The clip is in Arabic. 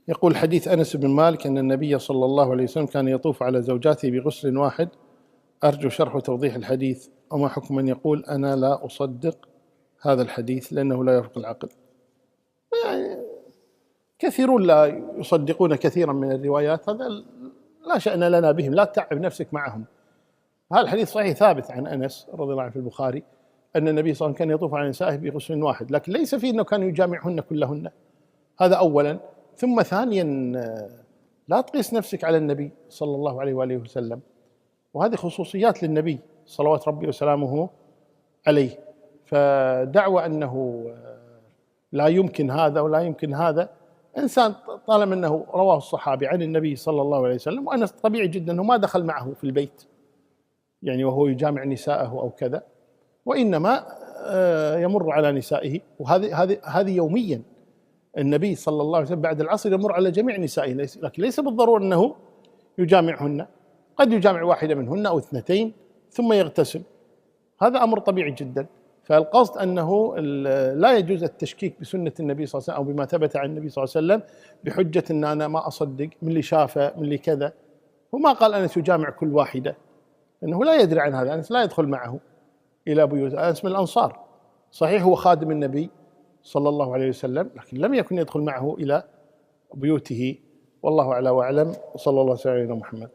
يقول حديث أنس بن مالك أن النبي صلى الله عليه وسلم كان يطوف على زوجاته بغسل واحد، أرجو شرح وتوضيح الحديث، وما حكم من يقول أنا لا أصدق هذا الحديث لأنه لا يوافق العقل. يعني كثيرون لا يصدقون كثيرا من الروايات، هذا لا شأن لنا بهم، لا تتعب نفسك معهم. هذا الحديث صحيح ثابت عن أنس رضي الله عنه في البخاري أن النبي صلى الله عليه وسلم كان يطوف على نسائه بغسل واحد، لكن ليس فيه أنه كان يجامعهن كلهن، هذا أولا. ثم ثانيا لا تقيس نفسك على النبي صلى الله عليه وآله وسلم، وهذه خصوصيات للنبي صلوات ربي وسلامه عليه. فدعوى أنه لا يمكن هذا ولا يمكن هذا، إنسان طالما أنه رواه الصحابي عن النبي صلى الله عليه وسلم، وأنه طبيعي جدا أنه ما دخل معه في البيت يعني وهو يجامع نساءه أو كذا، وإنما يمر على نسائه، وهذه يوميا. النبي صلى الله عليه وسلم بعد العصر يمر على جميع نسائه، لكن ليس بالضرورة أنه يجامعهن، قد يجامع واحدة منهن أو اثنتين ثم يغتسل، هذا أمر طبيعي جدا. فالقصد أنه لا يجوز التشكيك بسنة النبي صلى الله عليه وسلم أو بما ثبت عن النبي صلى الله عليه وسلم بحجة أن أنا ما أصدق من اللي شافه من اللي كذا. وما قال أنس يجامع كل واحدة، أنه لا يدري عن هذا، أنس لا يدخل معه إلى بيوت، أنس من الأنصار، صحيح هو خادم النبي صلى الله عليه وسلم، لكن لم يكن يدخل معه إلى بيوته، والله أعلى وأعلم، وصلى الله عليه وسلم على محمد.